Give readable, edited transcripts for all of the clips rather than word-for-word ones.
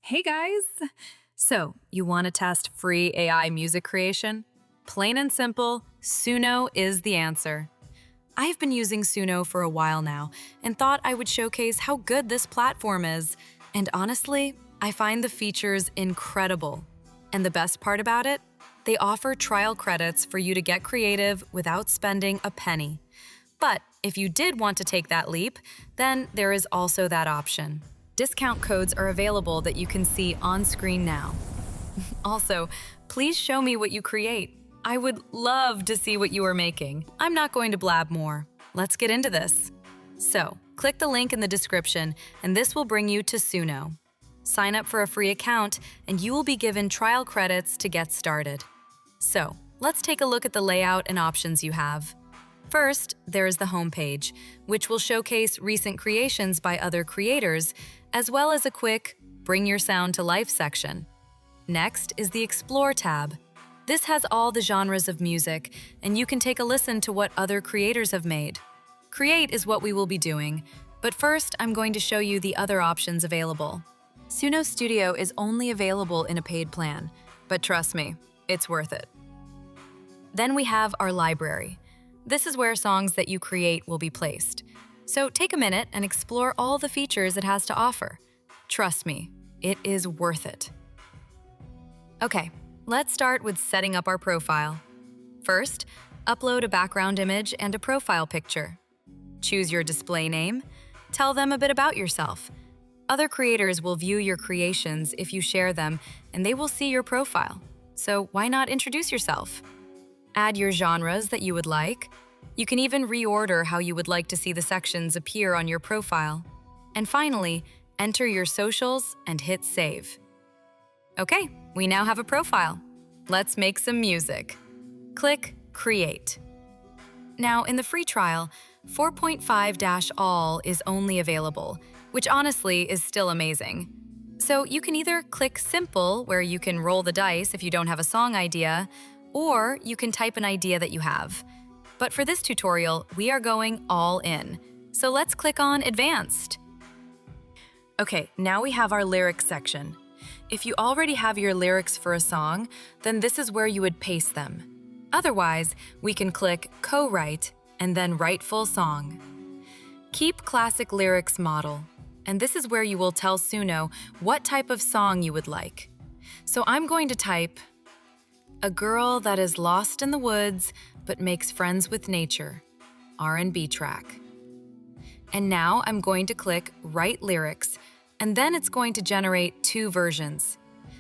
Hey guys! So, you want to test free AI music creation? Plain and simple, Suno is the answer. I've been using Suno for a while now and thought I would showcase how good this platform is. And honestly, I find the features incredible. And the best part about it? They offer trial credits for you to get creative without spending a penny. But if you did want to take that leap, then there is also that option. Discount codes are available that you can see on screen now. Also, please show me what you create. I would love to see what you are making. I'm not going to blab more. Let's get into this. So, click the link in the description, and this will bring you to Suno. Sign up for a free account, and you will be given trial credits to get started. So, let's take a look at the layout and options you have. First, there is the homepage, which will showcase recent creations by other creators, as well as a quick Bring Your Sound to Life section. Next is the Explore tab. This has all the genres of music, and you can take a listen to what other creators have made. Create is what we will be doing, but first I'm going to show you the other options available. Suno Studio is only available in a paid plan, but trust me, it's worth it. Then we have our library. This is where songs that you create will be placed. So take a minute and explore all the features it has to offer. Trust me, it is worth it. Okay, let's start with setting up our profile. First, upload a background image and a profile picture. Choose your display name. Tell them a bit about yourself. Other creators will view your creations if you share them, and they will see your profile. So why not introduce yourself? Add your genres that you would like. You can even reorder how you would like to see the sections appear on your profile. And finally, enter your socials and hit save. Okay, we now have a profile. Let's make some music. Click Create. Now, in the free trial, 4.5-all is only available, which honestly is still amazing. So you can either click Simple, where you can roll the dice if you don't have a song idea, or you can type an idea that you have. But for this tutorial, we are going all in. So let's click on Advanced. Okay, now we have our lyrics section. If you already have your lyrics for a song, then this is where you would paste them. Otherwise, we can click Co-write and then write full song. Keep classic lyrics model, and this is where you will tell Suno what type of song you would like. So I'm going to type, "A girl that is lost in the woods but makes friends with nature, R&B track." And now I'm going to click Write Lyrics, and then it's going to generate 2 versions.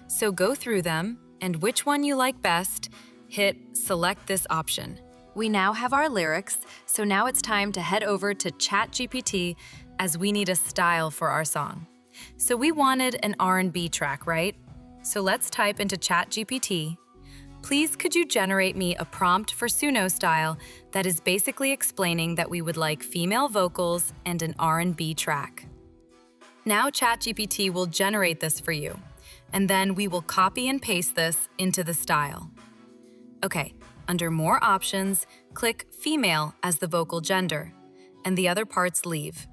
So go through them, and which one you like best, hit Select this option. We now have our lyrics, so now it's time to head over to ChatGPT as we need a style for our song. So we wanted an R&B track, right? So let's type into ChatGPT, "Please could you generate me a prompt for Suno style that is basically explaining that we would like female vocals and an R&B track." Now ChatGPT will generate this for you, and then we will copy and paste this into the style. Okay, under More Options, click Female as the vocal gender, and the other parts leave.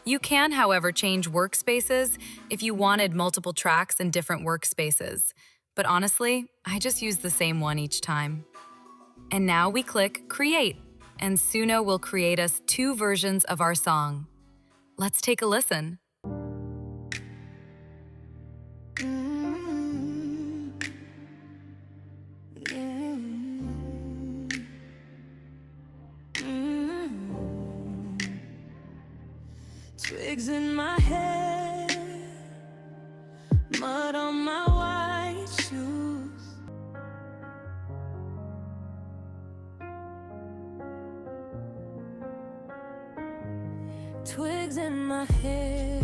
You can, however, change workspaces if you wanted multiple tracks in different workspaces. But honestly, I just use the same one each time. And now we click Create, and Suno will create us 2 versions of our song. Let's take a listen. Twigs in my hair, mud on my white shoes. Twigs in my hair,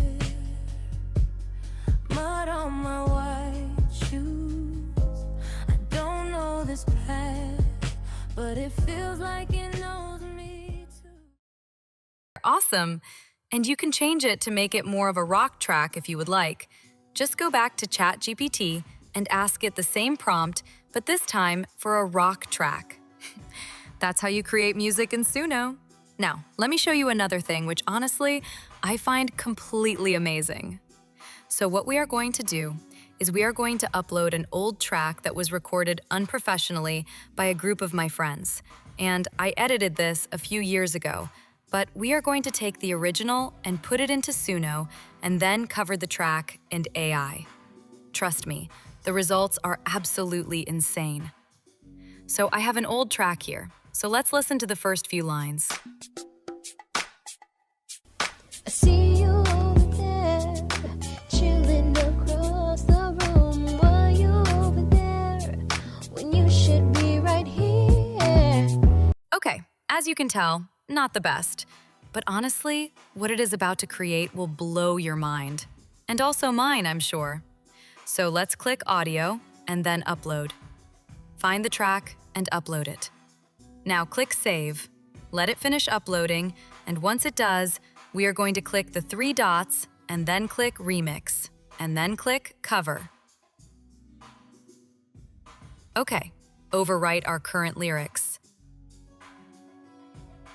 mud on my white shoes. I don't know this path, but it feels like it knows me too. Awesome! And you can change it to make it more of a rock track if you would like. Just go back to ChatGPT and ask it the same prompt, but this time for a rock track. That's how you create music in Suno. Now, let me show you another thing which honestly, I find completely amazing. So what we are going to do is we are going to upload an old track that was recorded unprofessionally by a group of my friends. And I edited this a few years ago, but we are going to take the original and put it into Suno and then cover the track in AI. Trust me, the results are absolutely insane. So I have an old track here, so let's listen to the first few lines. I see you over there, chilling across the room. Why you over there when you should be right here? Okay, as you can tell, not the best. But honestly, what it is about to create will blow your mind. And also mine, I'm sure. So let's click Audio and then Upload. Find the track and upload it. Now click Save, let it finish uploading, and once it does, we are going to click the 3 dots and then click Remix, and then click Cover. Okay, overwrite our current lyrics.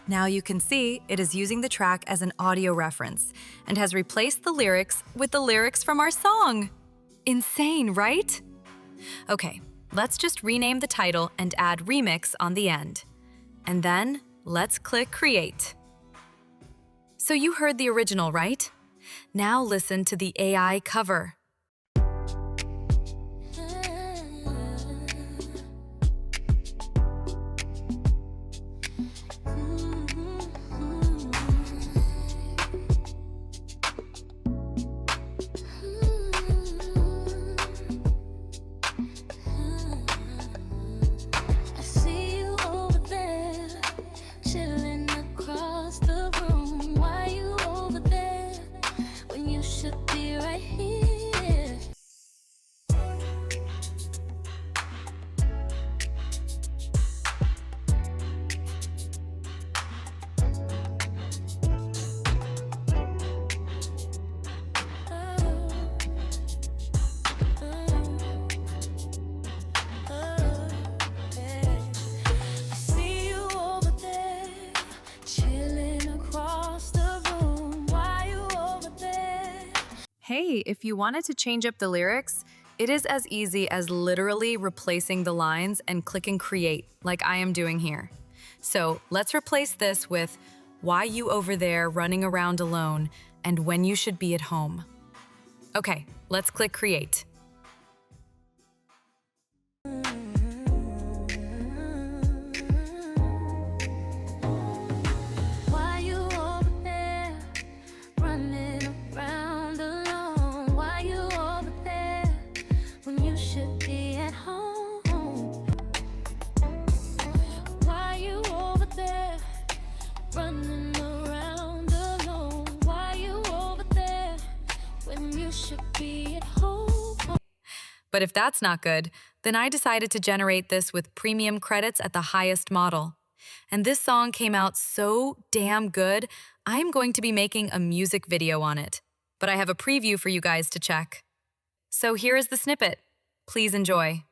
Now you can see it is using the track as an audio reference and has replaced the lyrics with the lyrics from our song. Insane, right? Okay, let's just rename the title and add Remix on the end. And then let's click Create. So you heard the original, right? Now listen to the AI cover. I see you over there, chilling across the room. Why you over there when you should be right here? I see you over there, chilling across the room. Why you over there? Hey, if you wanted to change up the lyrics, it is as easy as literally replacing the lines and clicking Create, like I am doing here. So let's replace this with "Why you over there running around alone" and "When you should be at home." Okay, let's click Create. Why you over there, running around alone? Why you over there when you should be at home? Why you over there, running around alone? Why you over there when you should be at home? But if that's not good, then I decided to generate this with premium credits at the highest model. And this song came out so damn good, I'm going to be making a music video on it. But I have a preview for you guys to check. So here is the snippet. Please enjoy.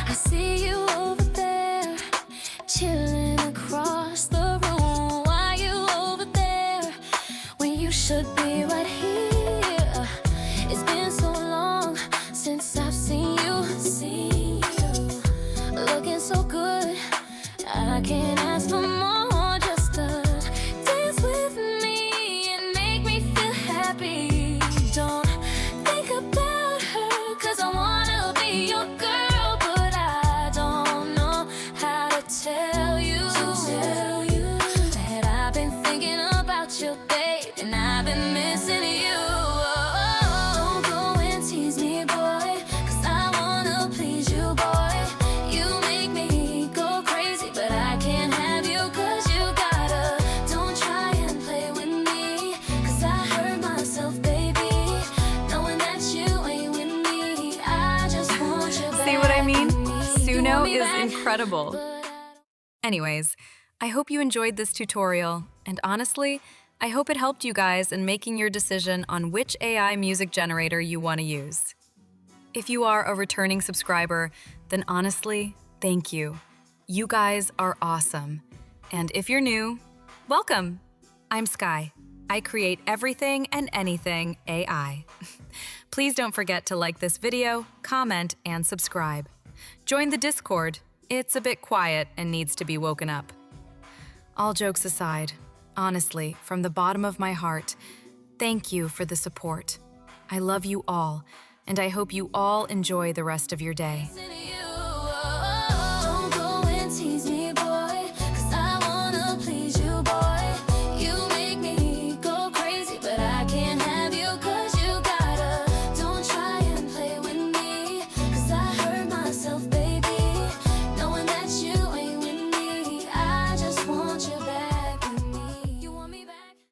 I see you over there, chilling across the room. Why you over there when you should be right here? It's been so long since I've seen you, looking so good. I can't ask for more, just to dance with me and make me feel happy. Don't think about her, 'cause I wanna be your girl, but I don't know how to tell you that I've been thinking about you, babe, and I've been missing you. Don't go and tease me, boy, 'cause I wanna please you, boy. You make me go crazy, but I can't have you, 'cause you gotta. Don't try and play with me, 'cause I hurt myself, baby, knowing that you ain't with me. I just want you back. See what I mean? with me. You Suno want me is back, incredible. but I Anyways, I hope you enjoyed this tutorial, and honestly, I hope it helped you guys in making your decision on which AI music generator you want to use. If you are a returning subscriber, then honestly, thank you. You guys are awesome. And if you're new, Welcome. I'm Sky. I create everything and anything AI. Please don't forget to like this video, comment, and subscribe. Join the Discord. It's a bit quiet and needs to be woken up. All jokes aside, honestly, from the bottom of my heart, thank you for the support. I love you all, and I hope you all enjoy the rest of your day.